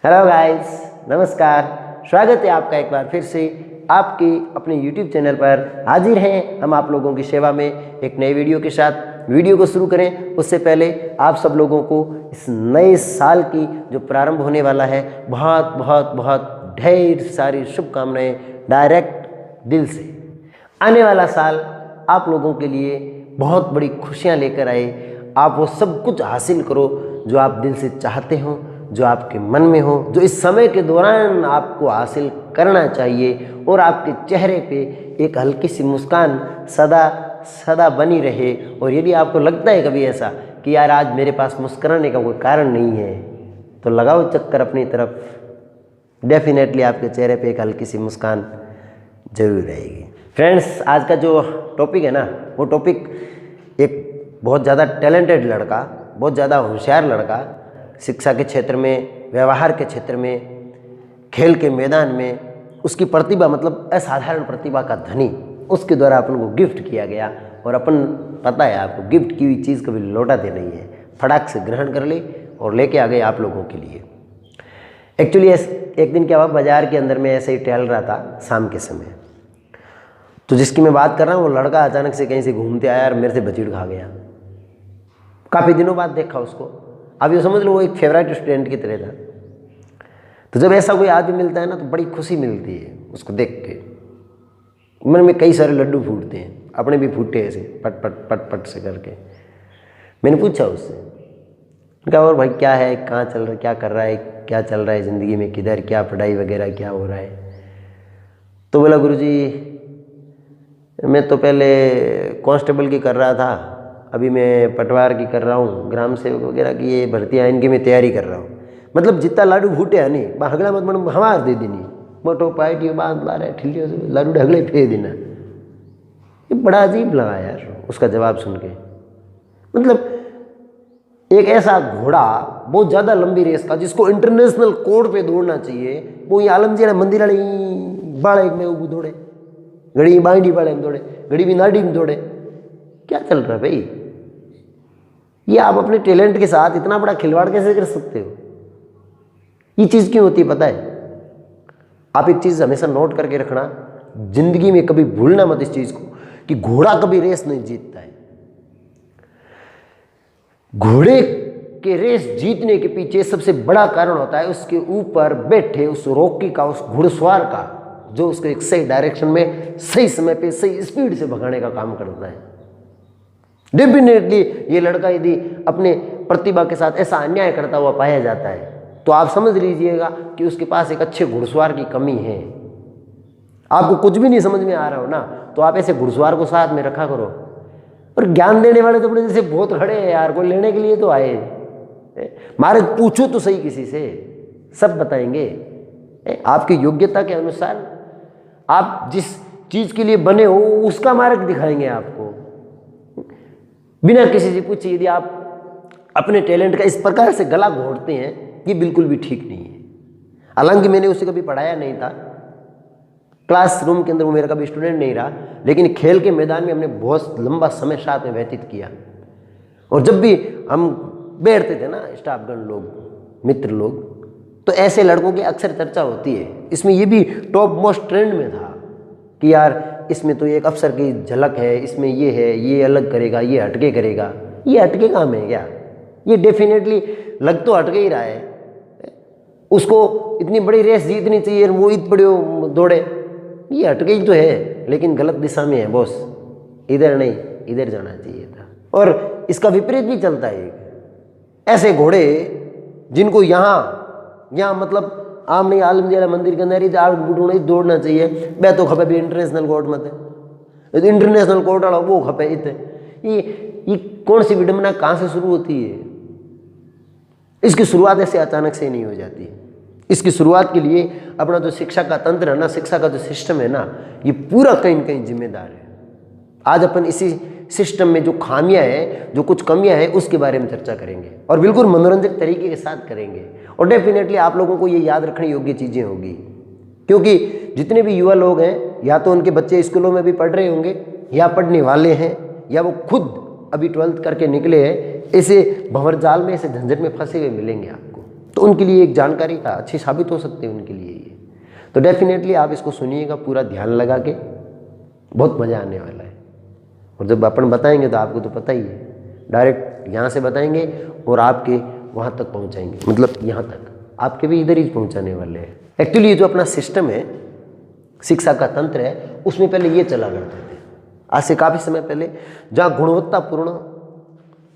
Hello guys, नमस्कार। स्वागत है आपका एक बार फिर से आपके अपने YouTube चैनल पर। हाजिर हैं हम आप लोगों की सेवा में एक नई वीडियो के साथ। वीडियो को शुरू करें उससे पहले आप सब लोगों को इस नए साल की जो प्रारंभ होने वाला है बहुत बहुत बहुत ढेर सारी शुभकामनाएं डायरेक्ट दिल से। आने वाला साल आप लोगों के लिए बहुत बड़ी खुशियां लेकर आए। आप वो सब कुछ हासिल करो जो आप दिल से चाहते हो, जो आपके मन में हो, जो इस समय के दौरान आपको हासिल करना चाहिए, और आपके चेहरे पे एक हल्की सी मुस्कान सदा सदा बनी रहे। और यदि आपको लगता है कभी ऐसा कि यार आज मेरे पास मुस्कुराने का कोई कारण नहीं है, तो लगाओ चक्कर अपनी तरफ, डेफिनेटली आपके चेहरे पे एक हल्की सी मुस्कान जरूर रहेगी। फ्रेंड्स, आज का जो टॉपिक है ना, वो टॉपिक एक बहुत ज़्यादा टैलेंटेड लड़का, बहुत ज़्यादा होशियार लड़का, शिक्षा के क्षेत्र में, व्यवहार के क्षेत्र में, खेल के मैदान में उसकी प्रतिभा, मतलब असाधारण प्रतिभा का धनी, उसके द्वारा अपन को गिफ्ट किया गया। और अपन, पता है आपको, गिफ्ट की हुई चीज़ कभी लौटाते नहीं है, फटाक से ग्रहण कर ले और लेके आ गए आप लोगों के लिए। एक्चुअली एक दिन क्या हुआ, बाजार के अंदर में ऐसे ही टहल रहा था शाम के समय, तो जिसकी मैं बात कर रहा हूँ वो लड़का अचानक से कहीं से घूमते आया और मेरे से बचीड़ खा गया। काफ़ी दिनों बाद देखा उसको। अब ये समझ लो वो एक फेवरेट स्टूडेंट की तरह था। तो जब ऐसा कोई आदमी मिलता है ना तो बड़ी खुशी मिलती है उसको देख के। मन में कई सारे लड्डू फूटते हैं, अपने भी फूटे ऐसे पट पट पट पट से करके। मैंने पूछा उससे, क्या और भाई क्या है, कहाँ चल रहा है, क्या कर रहा है, क्या चल रहा है ज़िंदगी में, किधर क्या पढ़ाई वगैरह क्या हो रहा है। तो बोला गुरुजी मैं तो पहले कांस्टेबल की कर रहा था, अभी मैं पटवार की कर रहा हूँ, ग्राम सेवक वगैरह की ये भर्तियाँ इनकी मैं तैयारी कर रहा हूँ। मतलब जितना लाडू फूटे है नहीं हगड़ा मत मन हमार दे देनी, मोटो पाइटियो बांध ला रहे ठिलियों से लाडू ढगले फेंक देना। ये बड़ा अजीब लगा यार उसका जवाब सुन के। मतलब एक ऐसा घोड़ा बहुत ज़्यादा लंबी रेस का जिसको इंटरनेशनल कोड पे दौड़ना चाहिए, वो ये आलमजी मंदिर वाले बाड़े में वो दौड़े, घड़ी बांडी बाड़े में दौड़े, घड़ी भी नाडी में दौड़े। क्या चल रहा है भाई? ये आप अपने टैलेंट के साथ इतना बड़ा खिलवाड़ कैसे कर सकते हो? ये चीज़ क्यों होती है पता है? आप एक चीज़ हमेशा नोट करके रखना, जिंदगी में कभी भूलना मत इस चीज़ को, कि घोड़ा कभी रेस नहीं जीतता है। घोड़े के रेस जीतने के पीछे सबसे बड़ा कारण होता है उसके ऊपर बैठे उस रॉकी का, उस घुड़सवार का, जो उसको एक सही डायरेक्शन में सही समय पे सही स्पीड से भगाने का काम करता है। डेफिनेटली ये लड़का यदि अपने प्रतिभा के साथ ऐसा अन्याय करता हुआ पाया जाता है तो आप समझ लीजिएगा कि उसके पास एक अच्छे घुड़सवार की कमी है। आपको कुछ भी नहीं समझ में आ रहा हो ना, तो आप ऐसे घुड़सवार को साथ में रखा करो। और ज्ञान देने वाले तो बड़े जैसे बहुत खड़े हैं यार, कोई लेने के लिए तो आए। मारे पूछो तो सही किसी से, सब बताएंगे। आपकी योग्यता के अनुसार आप जिस चीज़ के लिए बने हो उसका मार्ग दिखाएंगे आपको, बिना किसी से पूछे। यदि आप अपने टैलेंट का इस प्रकार से गला घोंटते हैं, ये बिल्कुल भी ठीक नहीं है। हालांकि मैंने उसे कभी पढ़ाया नहीं था, क्लासरूम के अंदर वो मेरा कभी स्टूडेंट नहीं रहा, लेकिन खेल के मैदान में हमने बहुत लंबा समय साथ में व्यतीत किया। और जब भी हम बैठते थे ना स्टाफगण लोग, मित्र लोग, तो ऐसे लड़कों की अक्सर चर्चा होती है। इसमें ये भी टॉप मोस्ट ट्रेंड में था कि यार इसमें तो एक अफसर की झलक है, इसमें ये है, ये अलग करेगा, ये हटके करेगा। ये हटके काम है क्या? ये डेफिनेटली लग तो हटके ही रहा है। उसको इतनी बड़ी रेस जीतनी चाहिए, वो इत बड़े दौड़े, ये हटके ही तो है, लेकिन गलत दिशा में है बॉस, इधर नहीं इधर जाना चाहिए था। और इसका विपरीत भी चलता है। ऐसे घोड़े जिनको यहाँ मतलब आम नहीं आलमजी मंदिर के अंदर ही दौड़ना चाहिए, मैं तो खपे भी इंटरनेशनल कोर्ट मत है, इंटरनेशनल कोर्ट वाला वो खपे इतने। ये कौन सी विडंबना कहाँ से शुरू होती है? इसकी शुरुआत ऐसे अचानक से नहीं हो जाती। इसकी शुरुआत के लिए अपना जो शिक्षा का तंत्र है ना, शिक्षा का जो सिस्टम है ना, ये पूरा कहीं न कहीं जिम्मेदार है। आज अपन इसी सिस्टम में जो खामियां हैं, जो कुछ कमियां हैं, उसके बारे में चर्चा करेंगे और बिल्कुल मनोरंजक तरीके के साथ करेंगे। और डेफिनेटली आप लोगों को ये याद रखने योग्य चीज़ें होगी, क्योंकि जितने भी युवा लोग हैं, या तो उनके बच्चे स्कूलों में भी पढ़ रहे होंगे, या पढ़ने वाले हैं, या वो खुद अभी 12th करके निकले हैं, ऐसे भंवर जाल में, ऐसे झंझट में फंसे हुए मिलेंगे आपको। तो उनके लिए एक जानकारी का अच्छी साबित हो सकते हैं उनके लिए ये। तो डेफिनेटली आप इसको सुनिएगा पूरा ध्यान लगा के, बहुत मज़ा आने वाला है। और जब अपन बताएंगे तो आपको तो पता ही है, डायरेक्ट यहाँ से बताएंगे और आपके वहाँ तक पहुँचाएंगे, मतलब यहाँ तक आपके भी इधर ही पहुँचाने वाले हैं। एक्चुअली ये जो अपना सिस्टम है, शिक्षा का तंत्र है, उसमें पहले ये चला करते थे आज से काफ़ी समय पहले, जहाँ गुणवत्तापूर्ण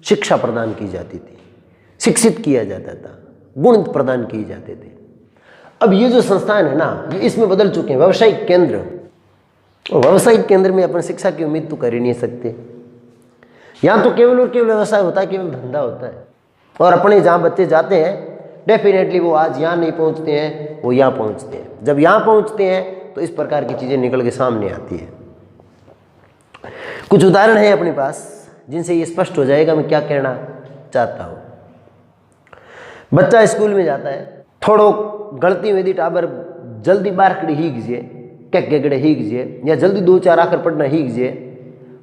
शिक्षा प्रदान की जाती थी, शिक्षित किया जाता था, गुण प्रदान किए जाते थे। अब ये जो संस्थान है ना, ये इसमें बदल चुके हैं व्यावसायिक केंद्र। और व्यावसायिक केंद्र में अपन शिक्षा की उम्मीद तो कर ही नहीं सकते। यहाँ तो केवल और केवल व्यवसाय होता है, केवल धंधा होता है। और अपने जहाँ बच्चे जाते हैं डेफिनेटली वो आज यहाँ नहीं पहुँचते हैं, वो यहाँ पहुँचते हैं। जब यहाँ पहुँचते हैं तो इस प्रकार की चीज़ें निकल के सामने आती है। कुछ उदाहरण है अपने पास जिनसे ये स्पष्ट हो जाएगा मैं क्या कहना चाहता हूँ। बच्चा स्कूल में जाता है, थोड़ो गलती में दी टाबर जल्दी बार कड़ी ही गए क्या गड़े ही गए या जल्दी 2-4 आकर पढ़ना ही गए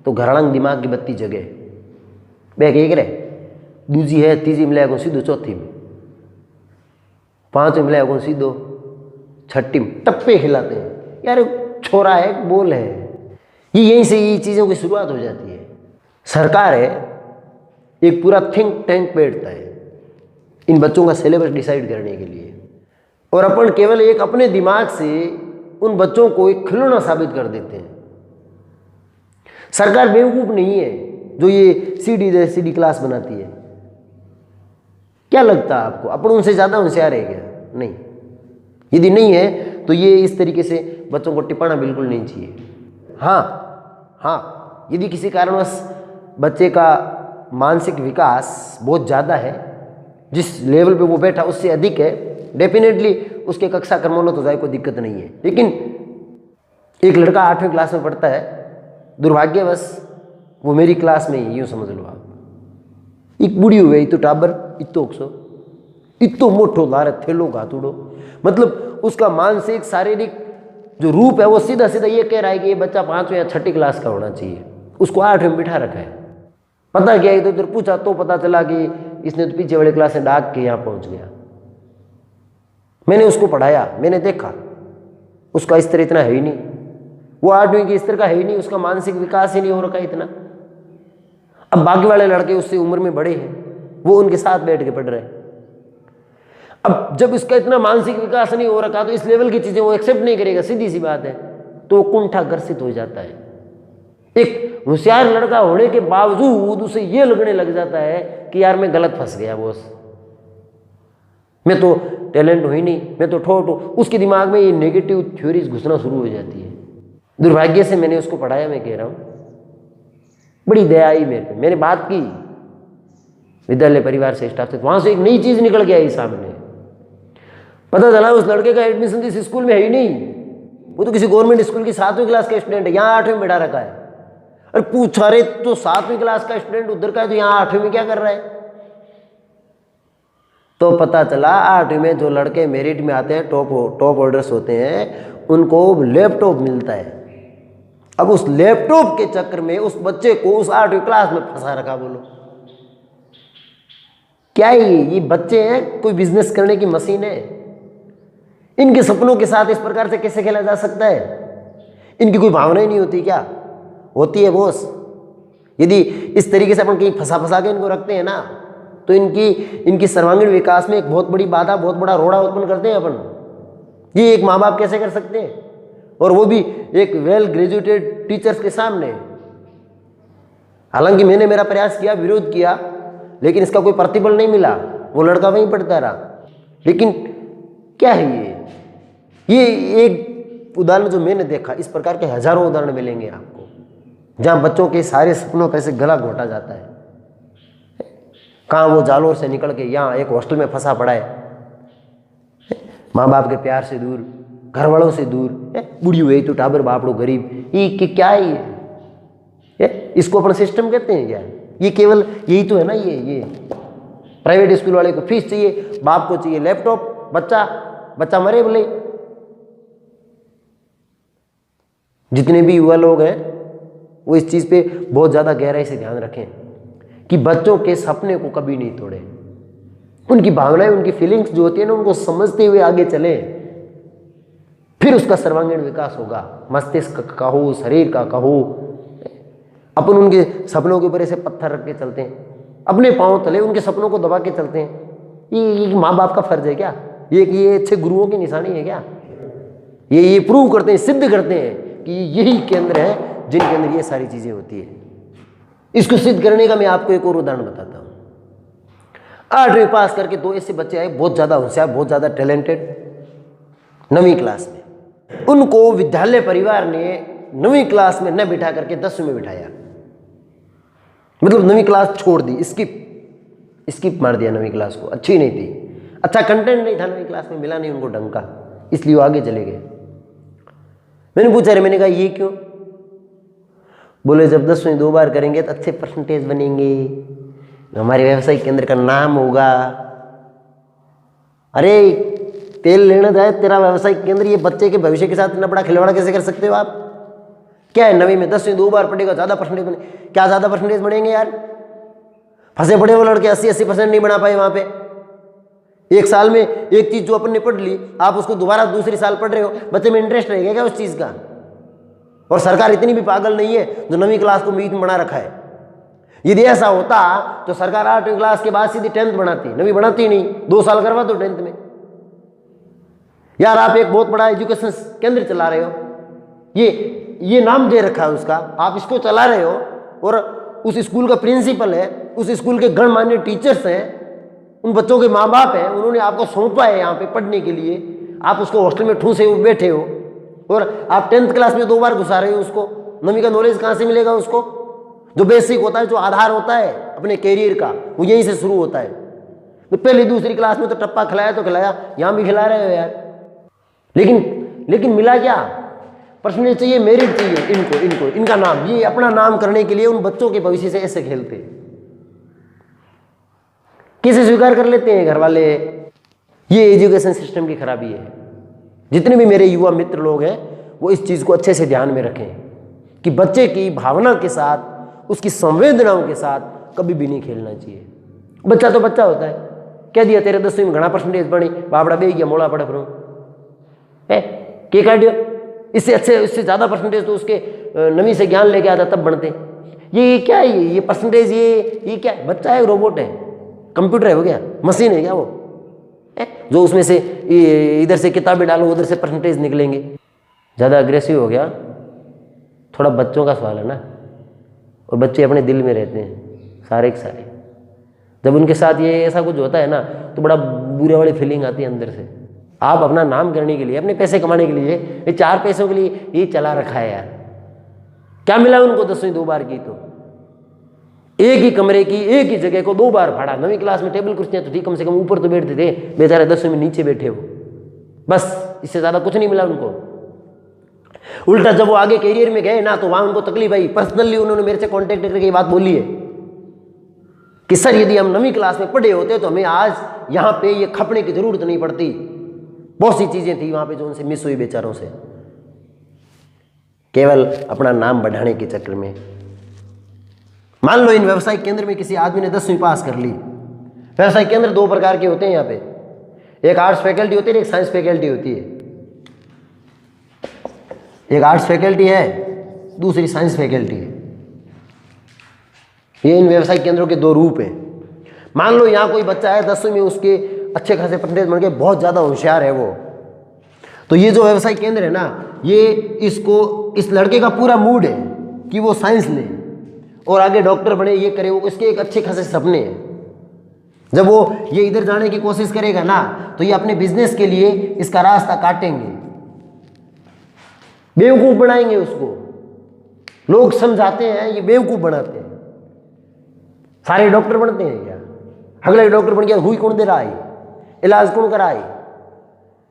तो घरड़ंग दिमाग की बत्ती जगे बे एक रे दूजी है, तीजी मिलाया को सीधो चौथी में, 5 में मिलाया को सीधो छठी में, टप्पे खिलाते हैं। यार छोरा है, बोल है, ये यहीं से ये चीज़ों की शुरुआत हो जाती है। सरकार है एक पूरा थिंक टैंक बैठता है इन बच्चों का सिलेबस डिसाइड करने के लिए, और अपन केवल एक अपने दिमाग से उन बच्चों को एक खिलौना साबित कर देते हैं। सरकार बेवकूफ़ नहीं है जो ये सीडी क्लास बनाती है। क्या लगता है आपको अपन उनसे ज़्यादा होशियार है क्या? नहीं। यदि नहीं है तो ये इस तरीके से बच्चों को टिपाना बिल्कुल नहीं चाहिए। हाँ, यदि किसी कारणवश बच्चे का मानसिक विकास बहुत ज़्यादा है, जिस लेवल पे वो बैठा उससे अधिक है, डेफिनेटली उसके कक्षा क्रमोन्नत हो जाए, कोई दिक्कत नहीं है। लेकिन एक लड़का 8वीं क्लास में पढ़ता है, दुर्भाग्यवश वो मेरी क्लास में ही, यूँ समझ लो आप, एक बुढ़ी हुई तो टाबर इतो मोटो लारे थेलो घातुड़ो, मतलब उसका मानसिक शारीरिक जो रूप है वो सीधा सीधा ये कह रहा है कि ये बच्चा 5वीं या 6ठी क्लास का होना चाहिए। उसको 8वीं में बिठा रखा है। पता क्या है, तो इधर पूछा तो पता चला कि इसने तो पीछे वाले क्लास से डाक के यहाँ पहुँच गया। मैंने उसको पढ़ाया, मैंने देखा उसका स्तर इतना है ही नहीं, वो 8वीं के स्तर का है ही नहीं, उसका मानसिक विकास ही नहीं हो रखा इतना। अब बाकी वाले लड़के उससे उम्र में बड़े हैं, वो उनके साथ बैठ के पढ़ रहे हैं। अब जब इसका इतना मानसिक विकास नहीं हो रखा तो इस लेवल की चीज़ें वो एक्सेप्ट नहीं करेगा, सीधी सी बात है। तो वो कुंठा ग्रसित हो जाता है। एक होशियार लड़का होने के बावजूद उसे ये लगने लग जाता है कि यार मैं गलत फंस गया बॉस, मैं तो टैलेंट हूँ ही नहीं, मैं तो ठोट हूँ। उसके दिमाग में ये नेगेटिव थ्योरीज घुसना शुरू हो जाती है। दुर्भाग्य से मैंने उसको पढ़ाया, मैं कह रहा हूँ, बड़ी दया आई मेरे पे। मैंने बात की विद्यालय परिवार से, स्टाफ से, वहाँ से एक नई चीज़ निकल के आई सामने। पता चला उस लड़के का एडमिशन इस स्कूल में है ही नहीं, वो तो किसी गवर्नमेंट स्कूल की 7वीं क्लास का स्टूडेंट है, यहाँ 8वीं में बैठा रखा है। अरे पूछा रे तो 7वीं क्लास का स्टूडेंट उधर का है तो यहाँ 8वीं में क्या कर रहा है? तो पता चला 8वीं में जो लड़के मेरिट में आते हैं, टॉप ऑर्डर्स होते हैं, उनको लैपटॉप मिलता है। अब उस लैपटॉप के चक्कर में उस बच्चे को उस 8वीं क्लास में फंसा रखा। बोलो क्या है ये बच्चे हैं, कोई बिजनेस करने की मशीन है? इनके सपनों के साथ इस प्रकार से कैसे खेला जा सकता है? इनकी कोई भावना ही नहीं होती क्या? होती है बॉस। यदि इस तरीके से अपन कहीं फंसा के इनको रखते हैं ना, तो इनकी सर्वांगीण विकास में एक बहुत बड़ी बाधा, बहुत बड़ा रोड़ा उत्पन्न करते हैं अपन। ये एक माँ बाप कैसे कर सकते हैं? और वो भी एक वेल ग्रेजुएटेड टीचर्स के सामने। हालांकि मैंने मेरा प्रयास किया, विरोध किया, लेकिन इसका कोई प्रतिफल नहीं मिला। वो लड़का वहीं पढ़ता रहा। लेकिन क्या है ये एक उदाहरण जो मैंने देखा, इस प्रकार के हजारों उदाहरण मिलेंगे आपको, जहां बच्चों के सारे सपनों पर से गला घोटा जाता है। कहाँ वो जालोर से निकल के यहाँ एक हॉस्टल में फंसा पड़ा है, माँ बाप के प्यार से दूर, घर वालों से दूर, बुढ़ी हुई तो टाबर बापड़ो गरीब। ये क्या है ये? इसको अपन सिस्टम कहते हैं क्या? ये केवल यही तो है ना। ये प्राइवेट स्कूल वाले को फीस चाहिए, बाप को चाहिए लैपटॉप, बच्चा मरे बोले। जितने भी युवा लोग हैं वो इस चीज़ पे बहुत ज़्यादा गहराई से ध्यान रखें कि बच्चों के सपने को कभी नहीं तोड़े। उनकी भावनाएं, उनकी फीलिंग्स जो होती है ना, उनको समझते हुए आगे चले, फिर उसका सर्वांगीण विकास होगा। मस्तिष्क का हो, शरीर का हो। अपन उनके सपनों के ऊपर ऐसे पत्थर रख के चलते हैं, अपने पांव तले उनके सपनों को दबा के चलते हैं। ये माँ बाप का फर्ज है क्या? ये अच्छे गुरुओं की निशानी है क्या? ये प्रूव करते हैं, सिद्ध करते हैं कि यही केंद्र है जिनके अंदर ये सारी चीजें होती है। इसको सिद्ध करने का मैं आपको एक और उदाहरण बताता हूँ। 8वीं पास करके 2 ऐसे बच्चे आए, बहुत ज्यादा होशियार, बहुत ज्यादा टैलेंटेड, 9वीं क्लास में। उनको विद्यालय परिवार ने 9वीं क्लास में न बिठा करके 10वीं में बिठाया। मतलब 9वीं क्लास छोड़ दी, स्किप मार दिया 9वीं क्लास को। अच्छी नहीं थी, अच्छा कंटेंट नहीं था 9वीं क्लास में, मिला नहीं उनको ढंग का, इसलिए वो आगे चले गए। मैंने पूछा रे, मैंने कहा ये क्यों? बोले जब 10वीं 2 बार करेंगे तो अच्छे परसेंटेज बनेंगे, हमारे व्यवसायिक केंद्र का नाम होगा। अरे तेल लेना जाए तेरा व्यवसायिक केंद्र, ये बच्चे के भविष्य के साथ इतना बड़ा खिलवाड़ कैसे कर सकते हो आप? क्या है 9वीं में 10वीं 2 बार पढ़ेगा, ज्यादा परसेंटेज बने? क्या ज्यादा परसेंटेज बढ़ेंगे यार? फंसे पड़े वो लड़के 80% नहीं बना पाए वहां पे। एक साल में एक चीज जो अपन ने पढ़ ली, आप उसको दोबारा दूसरी साल पढ़ रहे हो, बच्चे में इंटरेस्ट रहेगा क्या उस चीज का? और सरकार इतनी भी पागल नहीं है जो 9वीं क्लास को मीट में बना रखा है। यदि ऐसा होता तो सरकार 8वीं क्लास के बाद सीधी 10th बढ़ाती, 9वीं बढ़ाती नहीं, 2 साल करवा दो 10th में। यार आप एक बहुत बड़ा एजुकेशन केंद्र चला रहे हो, ये नाम दे रखा है उसका, आप इसको चला रहे हो, और उस स्कूल का प्रिंसिपल है, उस स्कूल के गणमान्य टीचर्स हैं, उन बच्चों के माँ बाप हैं, उन्होंने आपको सौंपा है यहाँ पे पढ़ने के लिए, आप उसको हॉस्टल में ठूसे हुए बैठे हो, और आप 10th क्लास में 2 बार घुसा रहे हो उसको। 9वीं का नॉलेज कहाँ से मिलेगा उसको? जो बेसिक होता है, जो आधार होता है अपने कैरियर का, वो यहीं से शुरू होता है। तो पहली दूसरी क्लास में तो टप्पा खिलाया तो खिलाया, यहाँ भी खिला रहे हो यार। लेकिन मिला क्या? परसेंटेज चाहिए, मेरिट चाहिए इनको इनका नाम, ये अपना नाम करने के लिए उन बच्चों के भविष्य से ऐसे खेलते। कैसे स्वीकार कर लेते हैं घर वाले? ये एजुकेशन सिस्टम की खराबी है। जितने भी मेरे युवा मित्र लोग हैं वो इस चीज को अच्छे से ध्यान में रखें कि बच्चे की भावना के साथ, उसकी संवेदनाओं के साथ कभी भी नहीं खेलना चाहिए। बच्चा तो बच्चा होता है, कह दिया तेरे 10वीं में घना परसेंटेज बनी, बाबड़ा बे गया मोड़ा पड़ा करो है के काटियो, इससे ज्यादा परसेंटेज तो उसके 9वीं से ज्ञान लेके आता तब बनते। ये क्या है? ये परसेंटेज ये क्या है? बच्चा है, रोबोट है, कंप्यूटर है, हो गया मशीन है क्या वो? जो उसमें से इधर से किताबें डालो उधर से परसेंटेज निकलेंगे। ज़्यादा अग्रेसिव हो गया, थोड़ा बच्चों का सवाल है ना, और बच्चे अपने दिल में रहते हैं सारे के सारे। जब उनके साथ ये ऐसा कुछ होता है ना तो बड़ा बुरे वाली फीलिंग आती है अंदर से। आप अपना नाम करने के लिए, अपने पैसे कमाने के लिए, ये 4 पैसों के लिए ये चला रखा है यार। क्या मिला उनको 10वीं 2 बार की? तो एक ही कमरे की एक ही जगह को 2 बार फाड़ा। 9वीं क्लास में टेबल कुर्सियां तो थी, कम से कम ऊपर तो बैठते थे, बेचारे 10वीं में नीचे बैठे हो, बस इससे ज्यादा कुछ नहीं मिला उनको। उल्टा जब वो आगे कैरियर में गए ना तो वहां उनको तकलीफ आई। पर्सनली उन्होंने मेरे से कॉन्टेक्ट करके ये बात बोली है कि सर यदि हम 9वीं क्लास में पढ़े होते तो हमें आज यहाँ पे ये खपने की जरूरत नहीं पड़ती। बहुत सी चीजें थी वहां पे जो उनसे मिस हुई बेचारों से, केवल अपना नाम बढ़ाने के चक्कर में। मान लो इन व्यवसायिक केंद्र में किसी आदमी ने 10वीं पास कर ली। व्यवसायिक केंद्र 2 प्रकार के होते हैं यहाँ पे, एक आर्ट्स फैकल्टी होती है, एक साइंस फैकल्टी होती है। एक आर्ट्स फैकल्टी है, दूसरी साइंस फैकल्टी है। ये इन व्यवसायिक केंद्रों के 2 रूप हैं। मान लो यहाँ कोई बच्चा है 10वीं में, उसके अच्छे खासे परसेंटेज बन गए, बहुत ज़्यादा होशियार है वो, तो ये जो व्यवसायिक केंद्र है ना, ये इस लड़के का पूरा मूड है कि वो साइंस ले और आगे डॉक्टर बने, ये करे, वो इसके एक अच्छे खासे सपने हैं। जब वो ये इधर जाने की कोशिश करेगा ना तो ये अपने बिजनेस के लिए इसका रास्ता काटेंगे, बेवकूफ बनाएंगे उसको। लोग समझाते हैं, ये बेवकूफ बनाते हैं। सारे डॉक्टर बनते हैं क्या? अगले डॉक्टर बन गया, हुई कौन दे रहा है, इलाज कौन करा है?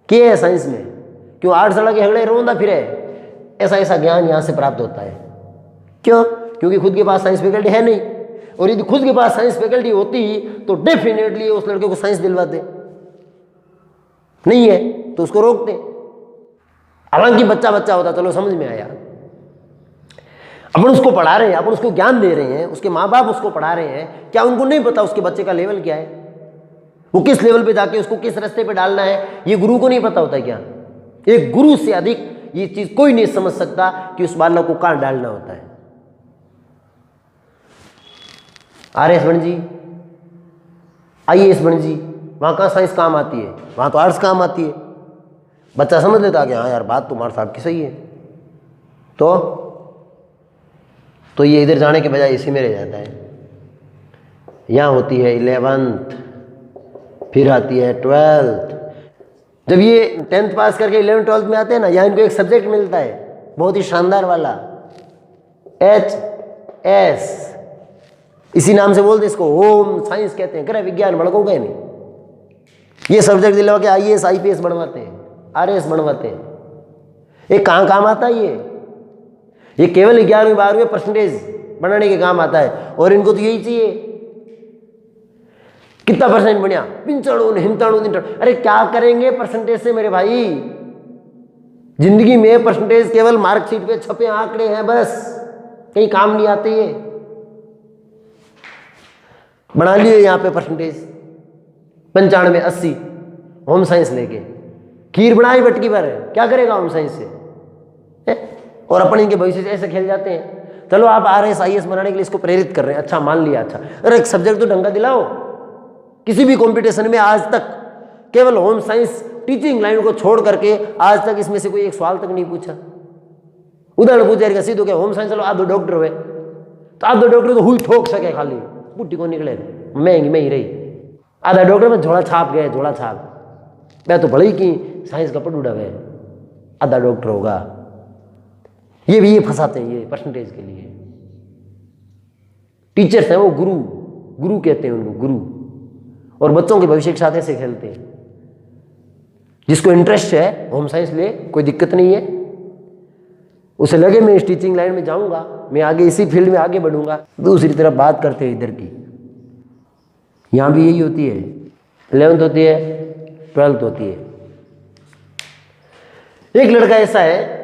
क्या है साइंस में? क्यों 8 साल के हगड़े रोंदा फिरे? ऐसा ज्ञान यहाँ से प्राप्त होता है। क्यों? क्योंकि खुद के पास साइंस फैकल्टी है नहीं, और यदि खुद के पास साइंस फैकल्टी होती तो डेफिनेटली उस लड़के को साइंस दिलवाते। नहीं है तो उसको रोकते। हालांकि बच्चा होता, चलो समझ में आया, अपन उसको पढ़ा रहे हैं, अपन उसको ज्ञान दे रहे हैं, उसके माँ बाप उसको पढ़ा रहे हैं, क्या उनको नहीं पता उसके बच्चे का लेवल क्या है? वो किस लेवल पे जाके उसको किस रास्ते पे डालना है ये गुरु को नहीं पता होता क्या? एक गुरु से अधिक ये चीज कोई नहीं समझ सकता कि उस बालक को कहां डालना होता है। आरएस बन जी, आईएएस बन जी, वहां कहां साइंस काम आती है, वहां तो आर्ट्स काम आती है। बच्चा समझ लेता कि हाँ यार बात तुम्हारे साहब की सही है, तो ये इधर जाने के बजाय इसी में रह जाता है। यहाँ होती है 11th, फिर आती है 12th। जब ये 10th पास करके 11th 12th में आते हैं ना, यहाँ इनको एक सब्जेक्ट मिलता है बहुत ही शानदार वाला, HS, इसी नाम से बोलते इसको, होम साइंस कहते हैं, गृह विज्ञान भड़कोगे नहीं। ये सब्जेक्ट दिलवा के IAS IPS बनवाते हैं, RS बनवाते हैं। ये कहाँ काम आता है? ये केवल 11वीं 12वीं परसेंटेज बनाने के काम आता है। और इनको तो यही चाहिए, कितना परसेंट बढ़िया, 95 95। अरे क्या करेंगे परसेंटेज से मेरे भाई? जिंदगी में परसेंटेज केवल मार्कशीट पे छपे आंकड़े हैं, बस कहीं काम नहीं आते। ये बना लिए यहाँ पे परसेंटेज 95 80 होम साइंस लेके, खीर बनाई बटकी पर, क्या करेगा होम साइंस से? और अपन इनके भविष्य से ऐसे खेल जाते हैं। चलो आप RS IAS बनाने के लिए इसको प्रेरित कर रहे हैं, अच्छा मान लिया, अच्छा अरे एक सब्जेक्ट तो ढंग का दिलाओ। किसी भी कंपटीशन में आज तक केवल होम साइंस टीचिंग लाइन को छोड़ करके आज तक इसमें से कोई एक सवाल तक नहीं पूछा। उदाहरण पूछेगा सीधो क्या होम साइंस, चलो आप दो डॉक्टर हुए, तो आप दो डॉक्टर तो हुई ठोक सके, खाली बुट्टी को निकले, महंगी में ही रही। आधा डॉक्टर में झोला छाप गए, झोला छाप, मैं तो भले ही की साइंस का पटूडा गए, आधा डॉक्टर होगा। ये भी ये फंसाते हैं ये परसेंटेज के लिए। टीचर्स हैं वो गुरु, गुरु कहते हैं उनको, गुरु। और बच्चों के भविष्य के साथ ऐसे खेलते हैं। जिसको इंटरेस्ट है होम साइंस ले, कोई दिक्कत नहीं है, उसे लगे मैं इस टीचिंग लाइन में जाऊंगा, मैं आगे इसी फील्ड में आगे बढ़ूंगा। दूसरी तरफ बात करते हैं इधर की, यहां भी यही होती है, 11th होती है, 12th होती है। एक लड़का ऐसा है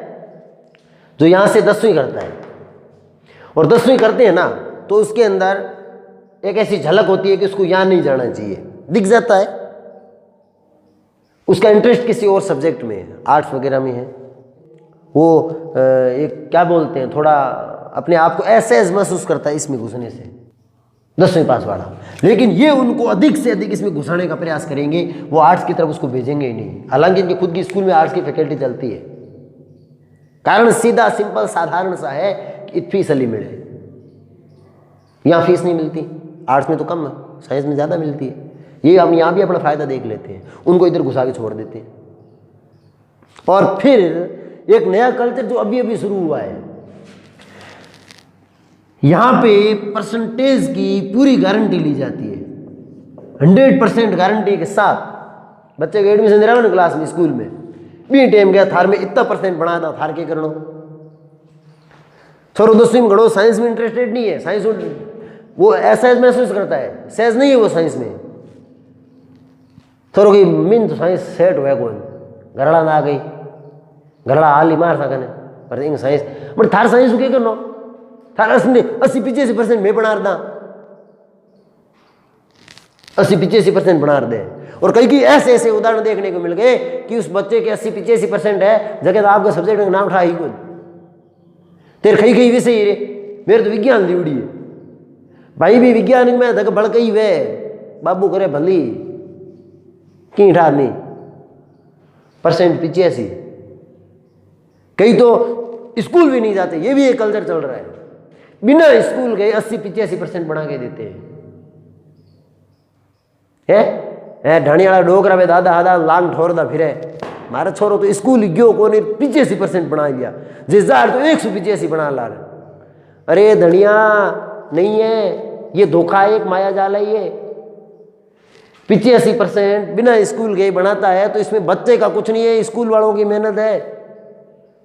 जो यहां से 10वीं करता है, और 10वीं करते हैं ना तो उसके अंदर एक ऐसी झलक होती है कि उसको यहां नहीं जाना चाहिए, दिख जाता है। उसका इंटरेस्ट किसी और सब्जेक्ट में है, आर्ट्स वगैरह में है, वो एक क्या बोलते हैं, थोड़ा अपने आप को ऐसे महसूस करता है इसमें घुसने से, 10वीं पास वाला। लेकिन ये उनको अधिक से अधिक इसमें घुसाने का प्रयास करेंगे, वो आर्ट्स की तरफ उसको भेजेंगे ही नहीं। हालांकि इनके खुद की स्कूल में आर्ट्स की फैकल्टी चलती है। कारण सीधा सिंपल साधारण सा है कि फीस अली मिले, यहाँ फीस नहीं मिलती, आर्ट्स में तो कम है, साइंस में ज़्यादा मिलती है। ये हम यहाँ भी अपना फ़ायदा देख लेते हैं, उनको इधर घुसा के छोड़ देते हैं। और फिर एक नया कल्चर जो अभी अभी शुरू हुआ है, यहाँ पे परसेंटेज की पूरी गारंटी ली जाती है, 100% गारंटी के साथ। बच्चे को एडमिशन दे रहा है क्लास में, स्कूल में भी टाइम गया, थार में इतना % बना था, थार के करो छोरो 10वीं में घड़ो, साइंस में इंटरेस्टेड नहीं है, साइंस वो ऐसा महसूस करता है, सहज नहीं है वो साइंस में। थोड़ा की मीन तो साइंस सेट हुआ कौन, घरड़ा ना आ गई, घरड़ा हाल ही मार सकने पर इंग साइंस, बट थार साइंस क्या करना, थार 80-85% में बना रहा, 80-85% बना दे। और कई की ऐसे ऐसे उदाहरण देखने को मिल गए कि उस बच्चे के 80-85% है, जगह तो आपका सब्जेक्ट का नाम उठा ही कौन, तेरे कई विषय ही रे, मेरे तो विज्ञान लिवड़ी है भाई, भी विज्ञान में धक बढ़ गई वे बाबू करे भली की ठा नहीं, %85। कई तो स्कूल भी नहीं जाते, ये भी एक कल्चर चल रहा है, बिना स्कूल गए 80-85% बना के देते हैं। ढाणी वाला डोकरा में दादा दादा लांग ठोरदा फिरे, मारा छोरो तो स्कूल गयो को 85% बना लिया, जिजार तो 185 बना ला रहे। अरे धनिया नहीं है, ये धोखा है, एक माया जाल है। ये 85% बिना स्कूल गए बनाता है, तो इसमें बच्चे का कुछ नहीं है, स्कूल वालों की मेहनत है,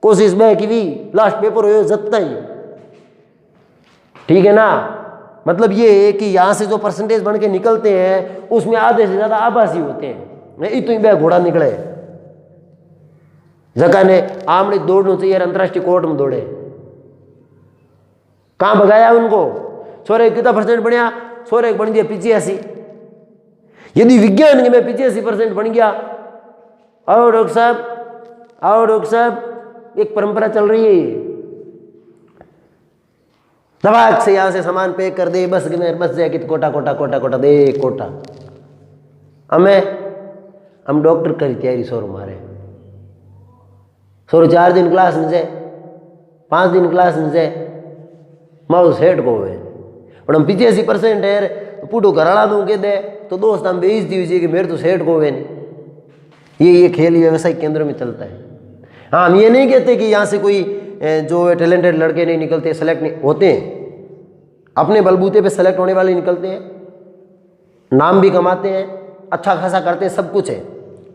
कोशिश में की भी लास्ट पेपर हो जतता ही, ठीक है ना। मतलब ये है कि यहाँ से जो % बन के निकलते हैं उसमें आधे से ज्यादा आभासी होते हैं। इतनी बे घोड़ा निकले जगह ने आमने दौड़ना चाहिए, अंतर्राष्ट्रीय कोर्ट में दौड़े, कहाँ भगाया उनको, छोरे कितना % बढ़िया, छोरे बन दिया 85। यदि विज्ञान के में 85% बन गया, आओ डॉक्टर साहब, आओ डॉक्टर साहब, एक परंपरा चल रही है ये, दबाक से यहां से सामान पैक कर दे, बस जाए कि कोटा कोटा कोटा कोटा दे कोटा। हम डॉक्टर करी तैयारी सोर मारे सोर 4 दिन क्लास में से 5 दिन क्लास में से माउस हेड को हुए, पर हम 85% है तो पूटो घराला दूं के दे तो दोस्त हम बेइज्जती हुई कि मेरे तो सेठ को हुए नहीं। ये खेल व्यवसायिक केंद्रों में चलता है। हाँ, हम ये नहीं कहते कि यहाँ से कोई जो टैलेंटेड लड़के नहीं निकलते, सेलेक्ट नहीं होते हैं, अपने बलबूते पे सेलेक्ट होने वाले निकलते हैं, नाम भी कमाते हैं, अच्छा खासा करते हैं, सब कुछ है,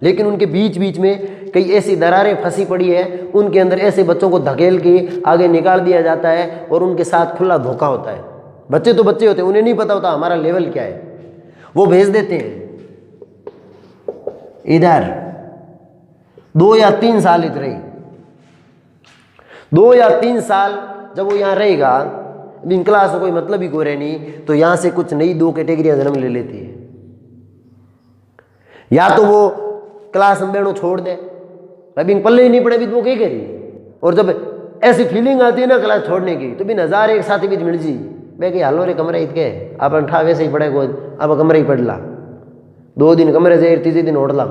लेकिन उनके बीच बीच में कई ऐसी दरारें फंसी पड़ी है, उनके अंदर ऐसे बच्चों को धकेल के आगे निकाल दिया जाता है और उनके साथ खुला धोखा होता है। बच्चे तो बच्चे होते हैं, उन्हें नहीं पता होता हमारा लेवल क्या है, वो भेज देते हैं इधर 2 या 3 साल इधर रही, 2 या 3 साल जब वो यहाँ रहेगा, इन क्लास में कोई मतलब ही कोई नहीं, तो यहाँ से कुछ नई 2 कैटेगरियाँ जन्म ले लेती है। या तो वो क्लास में बैठो छोड़ दे, अभी पल्ले ही नहीं पड़े भी तो वो क्या करी, और जब ऐसी फीलिंग आती है ना क्लास छोड़ने की, तो भी 1000 एक साथी बीच मिल जी वे कि हालो रे कमरे इतके अपन ठा वैसे ही पड़े को अब कमरे ही पड़ला, 2 दिन कमरे से 3 दिन ओढ़ला,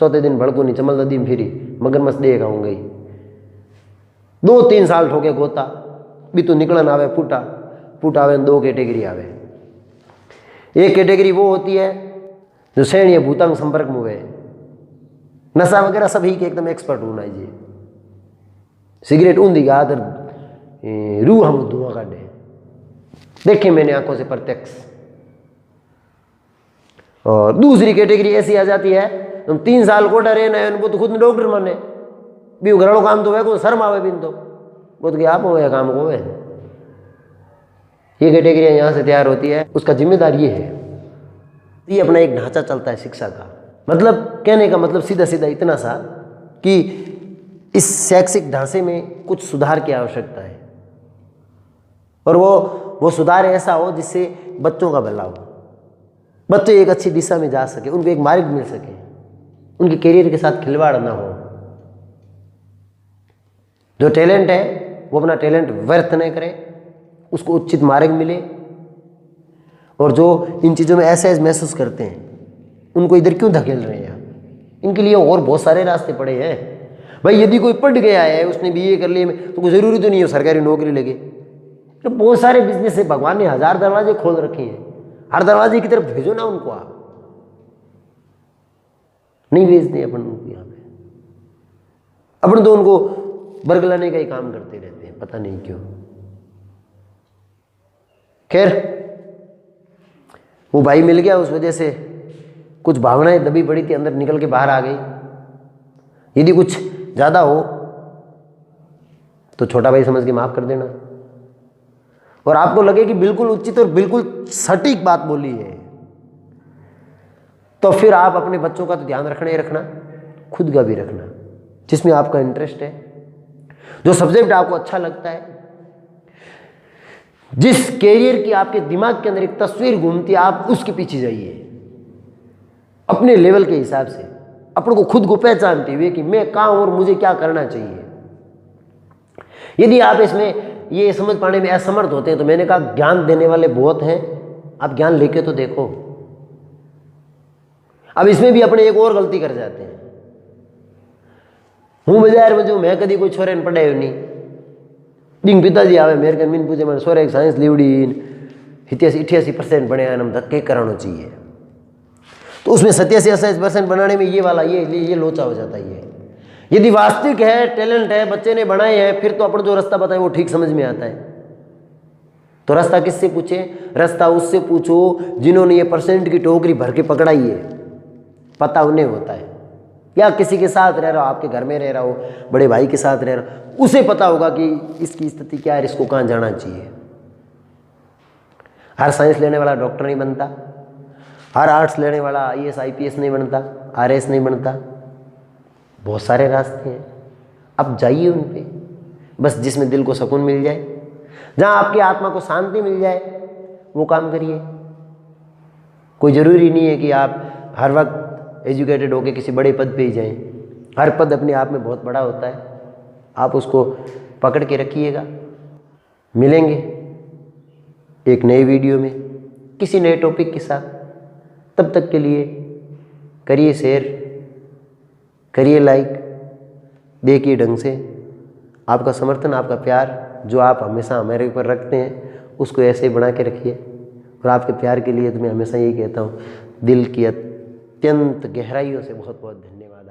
4थे दिन भड़को नहीं चमल नदी में फिरी मगरमच्छ देख आऊँ गई, 2-3 साल ठोके गोता भी तो निकलन आवे फूट आवे। 2 कैटेगरी आवे। एक कैटेगरी वो होती है जो सैन्य भूतांग संपर्क में हुए, नशा वगैरह सभी के एकदम एक्सपर्ट होना चाहिए, सिगरेट ऊंधी का आदर रूह हम धुआं काटे, देखे मैंने आंखों से प्रत्यक्ष। और दूसरी कैटेगरी ऐसी आ जाती है, तुम 3 साल कोटा रहे ना, उनको तो खुद डॉक्टर माने भी घरों काम तो है, शर्म आवे बिन तो वो तो आप हो काम को है। ये कैटेगरियाँ यहाँ से तैयार होती है, उसका जिम्मेदार ये है। ये अपना एक ढांचा चलता है शिक्षा का, मतलब कहने का मतलब सीधा सीधा इतना सा कि इस शैक्षिक ढांचे में कुछ सुधार की आवश्यकता है, और वो सुधार ऐसा हो जिससे बच्चों का भला हो, बच्चे एक अच्छी दिशा में जा सके, उनको एक मार्ग मिल सके, उनके करियर के साथ खिलवाड़ ना हो। जो टैलेंट है वो अपना टैलेंट व्यर्थ नहीं करे, उसको उचित मार्ग मिले, और जो इन चीज़ों में ऐसे महसूस करते हैं उनको इधर क्यों धकेल रहे हैं आप, इनके लिए और बहुत सारे रास्ते पड़े हैं। भाई यदि कोई पढ़ गया है, उसने BA कर लिए, तो कोई ज़रूरी तो नहीं है सरकारी नौकरी लगे, तो बहुत सारे बिजनेस है, भगवान ने 1000 दरवाजे खोल रखे हैं, हर दरवाजे की तरफ भेजो ना उनको, आप नहीं भेजते अपन उनको यहाँ पे, अपन तो उनको बरगलाने का ही काम करते रहते हैं, पता नहीं क्यों। खैर, वो भाई मिल गया, उस वजह से कुछ भावनाएं दबी पड़ी थी अंदर निकल के बाहर आ गई। यदि कुछ ज़्यादा हो तो छोटा भाई समझ के माफ़ कर देना, और आपको लगे कि बिल्कुल उचित और बिल्कुल सटीक बात बोली है, तो फिर आप अपने बच्चों का तो ध्यान रखना ही रखना, खुद का भी रखना, जिसमें आपका इंटरेस्ट है, जो सब्जेक्ट आपको अच्छा लगता है, जिस कैरियर की आपके दिमाग के अंदर एक तस्वीर घूमती है, आप उसके पीछे जाइए अपने लेवल के हिसाब से, अपने को खुद को पहचानते हुए कि मैं कहाँ हूं और मुझे क्या करना चाहिए। यदि आप इसमें ये समझ पाने में असमर्थ होते हैं, तो मैंने कहा ज्ञान देने वाले बहुत हैं, आप ज्ञान लेके तो देखो। अब इसमें भी अपने एक और गलती कर जाते हैं, हूँ बाजार में जो मैं कभी कोई छोरे ने पढ़ायो नहीं, बिंग पिताजी आवे मेरे के मीन पूछे मैंने सोरे एक साइंस लीवड़ी 88% बने हम धक्के कराना चाहिए, तो उसमें 87-88% बनाने में ये वाला ये लोचा हो जाता है। ये यदि वास्तविक है, टैलेंट है, बच्चे ने बनाए हैं, फिर तो अपन जो रास्ता बताए वो ठीक समझ में आता है। तो रास्ता किससे पूछे? रास्ता उससे पूछो जिन्होंने ये % की टोकरी भर के पकड़ाई है, पता उन्हें होता है। या किसी के साथ रह रहा हो, आपके घर में रह रहा हो, बड़े भाई के साथ रह रहा हो, उसे पता होगा कि इसकी स्थिति क्या है, इसको कहाँ जाना चाहिए। हर साइंस लेने वाला डॉक्टर नहीं बनता, हर आर्ट्स लेने वाला IAS IPS नहीं बनता, RS नहीं बनता, बहुत सारे रास्ते हैं। अब जाइए उन पे, बस जिसमें दिल को सुकून मिल जाए, जहाँ आपकी आत्मा को शांति मिल जाए, वो काम करिए। कोई ज़रूरी नहीं है कि आप हर वक्त एजुकेटेड होकर किसी बड़े पद पे ही जाएं। हर पद अपने आप में बहुत बड़ा होता है, आप उसको पकड़ के रखिएगा। मिलेंगे एक नए वीडियो में किसी नए टॉपिक के साथ। तब तक के लिए करिए शेयर, करिए लाइक, देखिए ढंग से। आपका समर्थन, आपका प्यार जो आप हमेशा हमारे ऊपर रखते हैं उसको ऐसे ही बना के रखिए। और आपके प्यार के लिए तो मैं हमेशा यही कहता हूँ, दिल की अत्यंत गहराइयों से बहुत बहुत धन्यवाद।